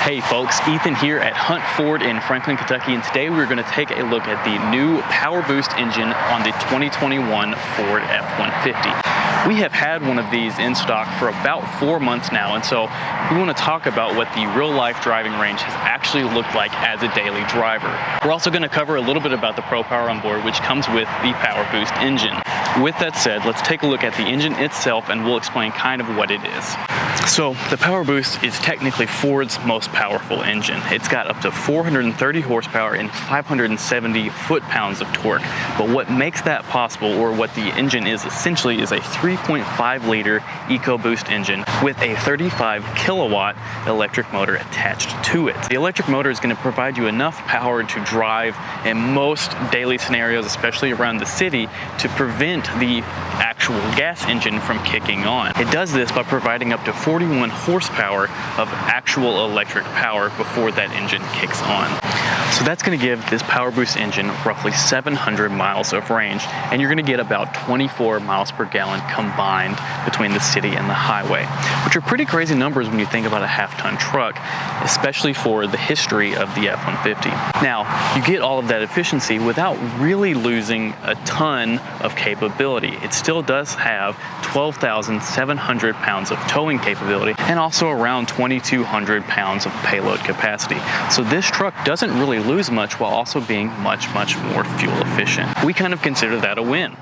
Hey folks, Ethan here at Hunt Ford in Franklin, Kentucky, and today we're going to take a look at the new PowerBoost engine on the 2021 Ford F-150. We have had one of these in stock for about 4 months now, and so we want to talk about what the real-life driving range has actually looked like as a daily driver. We're also going to cover a little bit about the Pro Power on board, which comes with the PowerBoost engine. With that said, let's take a look at the engine itself and we'll explain kind of what it is. So the PowerBoost is technically Ford's most powerful engine. It's got up to 430 horsepower and 570 foot-pounds of torque. But what makes that possible, or what the engine is essentially, is a 3.5 liter EcoBoost engine with a 35 kilowatt electric motor attached to it. The electric motor is going to provide you enough power to drive in most daily scenarios, especially around the city, to prevent the actual gas engine from kicking on. It does this by providing up to 41 horsepower of actual electric power before that engine kicks on. So that's going to give this PowerBoost engine roughly 700 miles of range, and you're going to get about 24 miles per gallon combined between the city and the highway, which are pretty crazy numbers when you think about a half-ton truck, especially for the history of the F-150. Now, you get all of that efficiency without really losing a ton of capability. It still does have 12,700 pounds of towing capability and also around 2,200 pounds of payload capacity. So this truck doesn't really lose much while also being much more fuel efficient. We kind of consider that a win.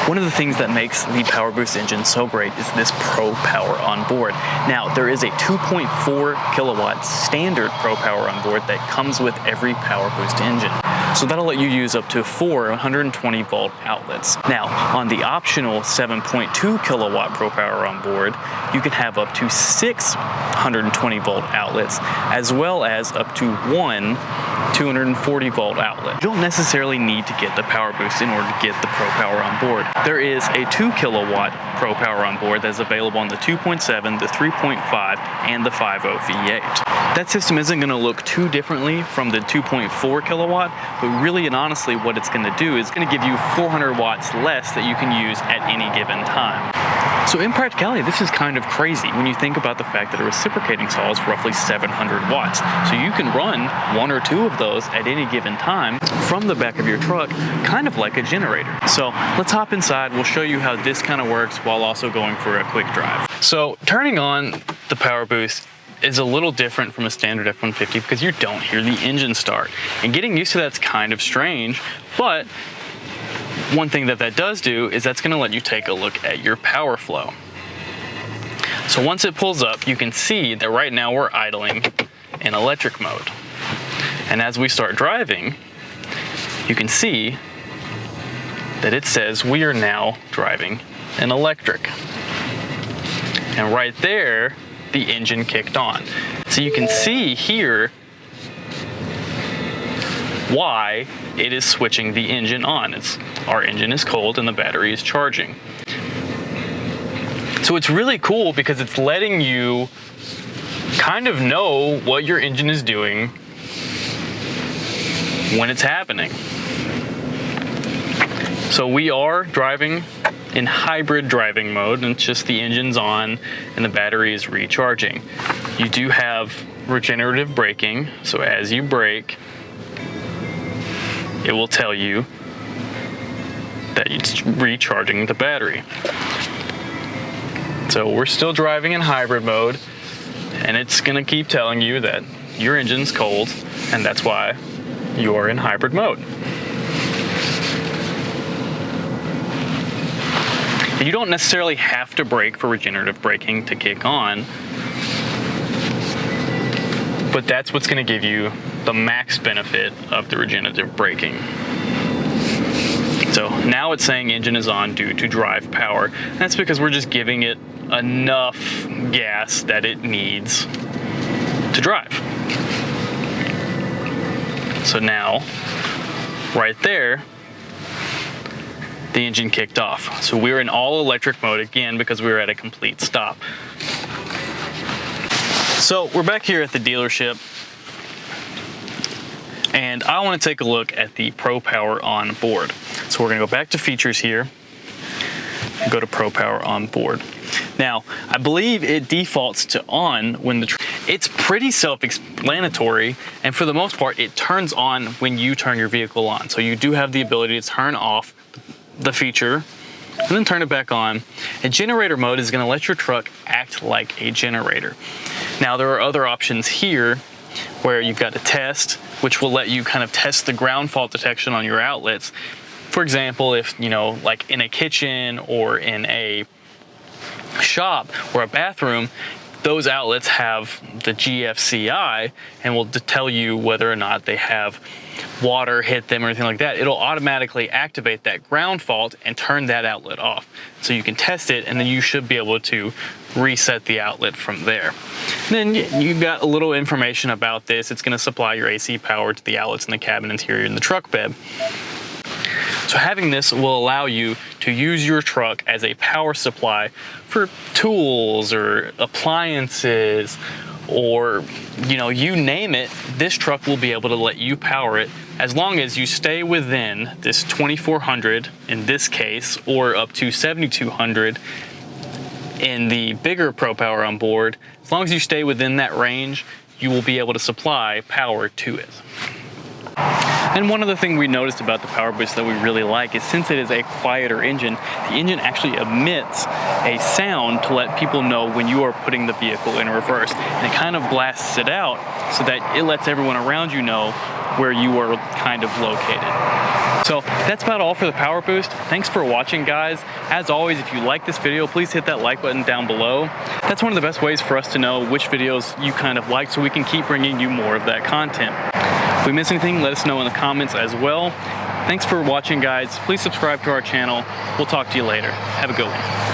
One of the things that makes the PowerBoost engine so great is this Pro Power on board. Now, there is a 2.4 kilowatt standard Pro Power on board that comes with every PowerBoost engine. So that'll let you use up to 4 120 volt outlets. Now, on the optional 7.2 kilowatt Pro Power on board, you can have up to 6 120 volt outlets, as well as up to 1 240 volt outlet. You don't necessarily need to get the PowerBoost in order to get the Pro Power on board. There is a 2 kilowatt Pro Power on board that's available on the 2.7, the 3.5, and the 5.0 V8. That system isn't going to look too differently from the 2.4 kilowatt, but really and honestly what it's going to do is going to give you 400 watts less that you can use at any given time. So in practicality, this is kind of crazy when you think about the fact that a reciprocating saw is roughly 700 watts. So you can run 1 or 2 of those at any given time from the back of your truck, kind of like a generator. So let's hop inside. We'll show you how this kind of works while also going for a quick drive. So turning on the PowerBoost is a little different from a standard F-150 because you don't hear the engine start. And getting used to that's kind of strange, but one thing that does do is that's going to let you take a look at your power flow. So once it pulls up, you can see that right now we're idling in electric mode. And as we start driving, you can see that it says we are now driving in electric. And right there, the engine kicked on. So you can see here why it is switching the engine on. Our engine is cold and the battery is charging. So it's really cool because it's letting you kind of know what your engine is doing when it's happening. So we are driving in hybrid driving mode, and it's just the engine's on and the battery is recharging. You do have regenerative braking, so as you brake, it will tell you that it's recharging the battery. So we're still driving in hybrid mode, and it's gonna keep telling you that your engine's cold, and that's why you are in hybrid mode. You don't necessarily have to brake for regenerative braking to kick on, but that's what's going to give you the max benefit of the regenerative braking. So now it's saying engine is on due to drive power. That's because we're just giving it enough gas that it needs to drive. So now, right there, the engine kicked off. So we're in all electric mode again because we were at a complete stop. So we're back here at the dealership, and I want to take a look at the Pro Power on board. So we're going to go back to features here and go to Pro Power on board. Now, I believe it defaults to on when it's pretty self-explanatory, and for the most part, it turns on when you turn your vehicle on. So you do have the ability to turn off the feature and then turn it back on. And generator mode is going to let your truck act like a generator. Now, there are other options here where you've got a test, which will let you kind of test the ground fault detection on your outlets. For example, if, you know, like in a kitchen or in a shop or a bathroom, those outlets have the GFCI and will tell you whether or not they have water hit them or anything like that. It'll automatically activate that ground fault and turn that outlet off. So you can test it, and then you should be able to reset the outlet from there. And then you got a little information about this. It's going to supply your AC power to the outlets in the cabin interior and the truck bed. So having this will allow you to use your truck as a power supply for tools or appliances, or, you know, you name it. This truck will be able to let you power it as long as you stay within this 2400 in this case, or up to 7200 in the bigger Pro Power on board. As long as you stay within that range, you will be able to supply power to it. And one other thing we noticed about the PowerBoost that we really like is, since it is a quieter engine, the engine actually emits a sound to let people know when you are putting the vehicle in reverse. And it kind of blasts it out so that it lets everyone around you know where you are kind of located. So that's about all for the PowerBoost. Thanks for watching, guys. As always, if you like this video, please hit that like button down below. That's one of the best ways for us to know which videos you kind of like, so we can keep bringing you more of that content. If we miss anything, let us know in the comments as well. Thanks for watching, guys. Please subscribe to our channel. We'll talk to you later. Have a good one.